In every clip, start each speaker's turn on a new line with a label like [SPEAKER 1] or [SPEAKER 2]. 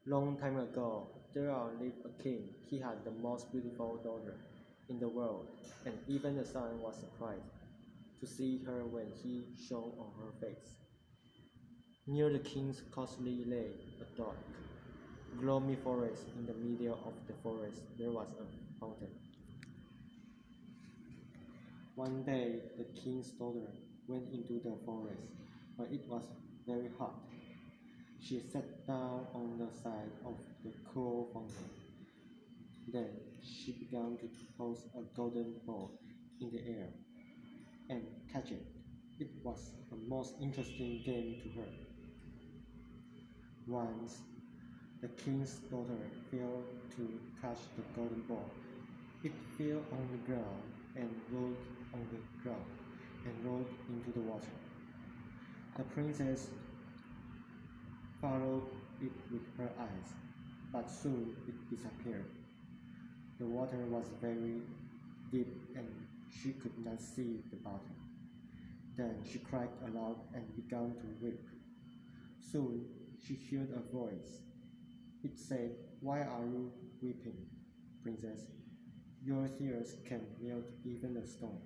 [SPEAKER 1] Long time ago, there lived a king. He had the most beautiful daughter in the world, and even the sun was surprised to see her when he shone on her face. Near the king's castle lay a dark, gloomy forest. In the middle of the forest, there was a fountain. One day, the king's daughter went into the forest, but it was very hot. She sat down on the side of the cool fountain. Then she began to toss a golden ball in the air and catch it. It was a most interesting game to her. Once, the king's daughter failed to catch the golden ball. It fell on the ground and rolled on the ground and rolled into the water. The princess followed it with her eyes, but soon it disappeared. The water was very deep and she could not see the bottom. Then she cried aloud and began to weep. Soon she heard a voice. It said, "Why are you weeping, princess? Your tears can melt even a stone."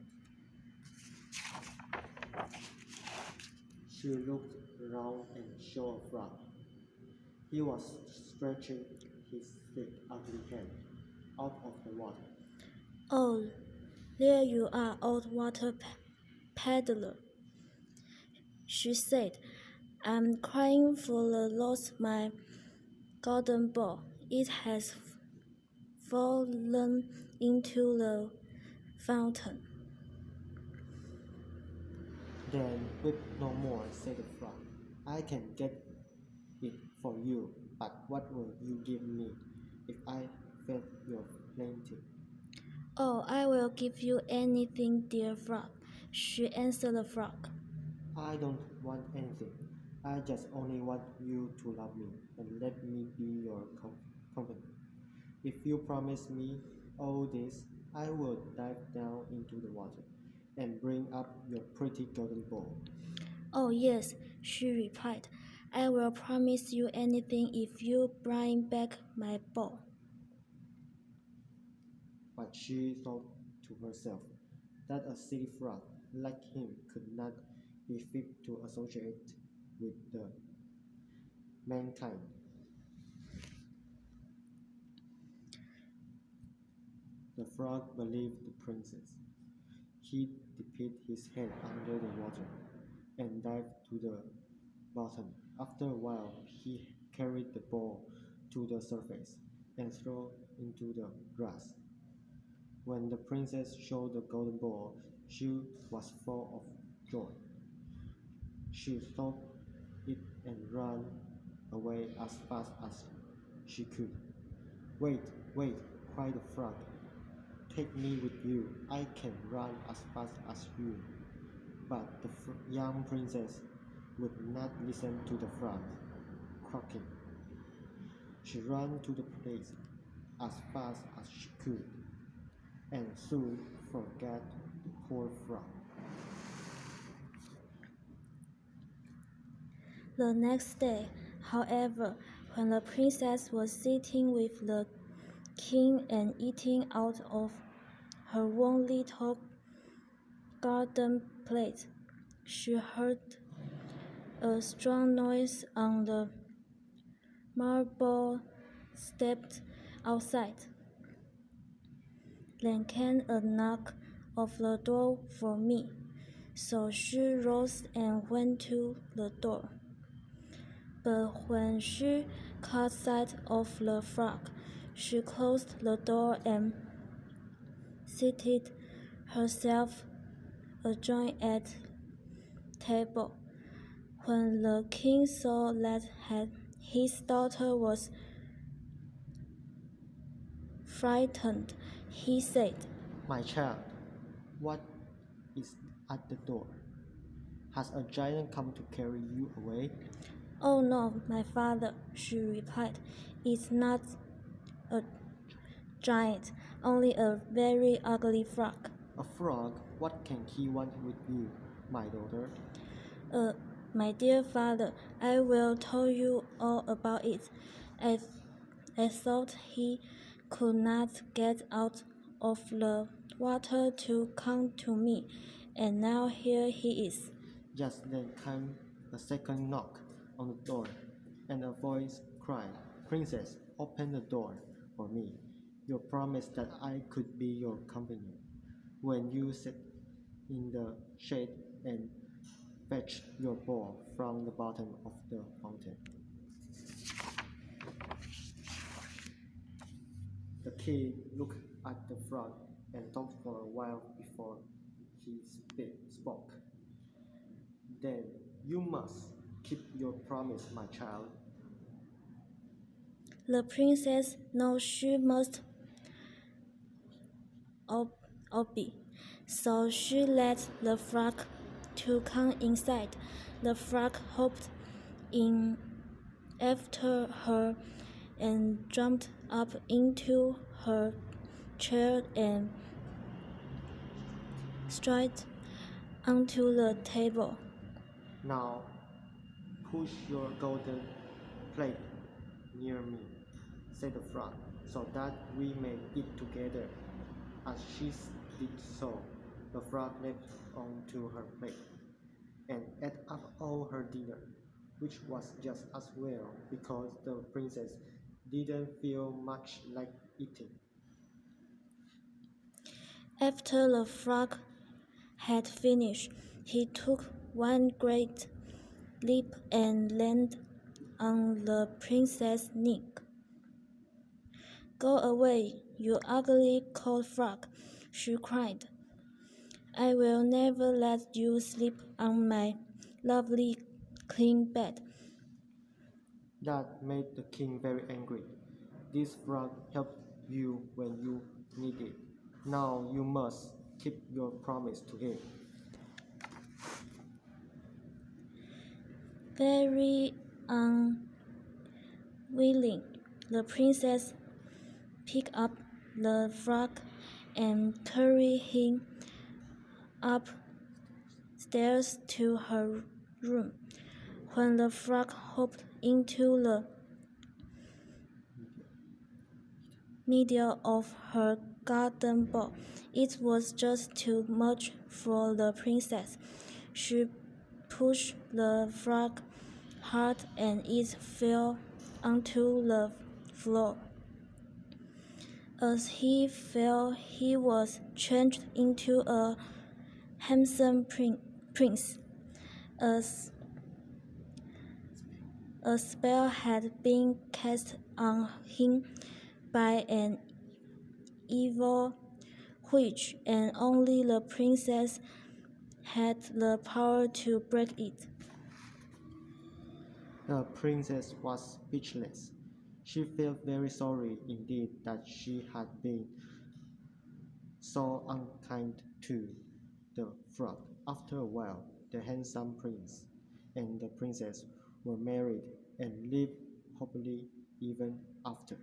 [SPEAKER 1] She looked around and saw a frog. He was stretching his thick, ugly head out of the water.
[SPEAKER 2] Oh, there you are, old water peddler, she said. I'm crying for the lost my golden ball. It has fallen into the fountain.
[SPEAKER 1] "Then weep no more," said the frog. "I can get it for you, but what will you give me if I fed your plenty?"
[SPEAKER 2] Oh, I will give you anything, dear frog, she answered the frog.
[SPEAKER 1] "I don't want anything. I just only want you to love me and let me be your company. If you promise me all this, I will dive down into the water and bring up your pretty golden ball."
[SPEAKER 2] Oh, yes, she replied. I will promise you anything if you bring back my ball.
[SPEAKER 1] But she thought to herself that a silly frog like him could not be fit to associate with the mankind. The frog believed the princess. He dipped his head under the water and dived to the bottom. After a while, he carried the ball to the surface and threw it into the grass. When the princess saw the golden ball, she was full of joy. She took it and ran away as fast as she could. "Wait, wait!" cried the frog. "Take me with you. I can run as fast as you." But the young princess would not listen to the frog croaking. She ran to the place as fast as she could, and soon forgot the poor frog.
[SPEAKER 2] The next day, however, when the princess was sitting with the king and eating out of her own little garden plate, she heard a strong noise on the marble steps outside. Then came a knock of the door for me, so she rose and went to the door. But when she caught sight of the frog, she closed the door and seated herself adjoining at table. When the king saw that his daughter was frightened, he said,
[SPEAKER 1] "My child, what is at the door? Has a giant come to carry you away?"
[SPEAKER 2] Oh no, my father, she replied. It's not a giant, only a very ugly frog.
[SPEAKER 1] "A frog? What can he want with you, my daughter?"
[SPEAKER 2] My dear father, I will tell you all about it. I, I thought he could not get out of the water to come to me, and now here he is.
[SPEAKER 1] Just then came a second knock on the door, and a voice cried, "Princess, open the door for me. You promised that I could be your companion when you sit in the shade and fetch your bowl from the bottom of the fountain." The king looked at the frog and thought for a while before he spoke. "Then you must keep your promise, my child."
[SPEAKER 2] The princess knows she must obey, so she let the frog to come inside. The frog hopped in after her and jumped up into her chair and straight onto the table.
[SPEAKER 1] "Now push your golden plate near me," said the frog, "so that we may eat together." As she did so, the frog leapt onto her plate and ate up all her dinner, which was just as well because the princess didn't feel much like eating.
[SPEAKER 2] After the frog had finished, he took one great leap and landed on the princess's neck. "Go away, you ugly cold frog," she cried. "I will never let you sleep on my lovely clean bed."
[SPEAKER 1] That made the king very angry. "This frog helped you when you needed it. Now you must keep your promise to him."
[SPEAKER 2] Very unwilling, the princess picked up the frog and carried him upstairs to her room. When the frog hopped into the middle of her garden ball, it was just too much for the princess. She pushed the frog hard and it fell onto the floor. As he fell, he was changed into a handsome prince. A spell had been cast on him by an evil witch, and only the princess had the power to break it.
[SPEAKER 1] The princess was speechless. She felt very sorry indeed that she had been so unkind to the frog. After a while, the handsome prince and the princess were married and lived happily ever after.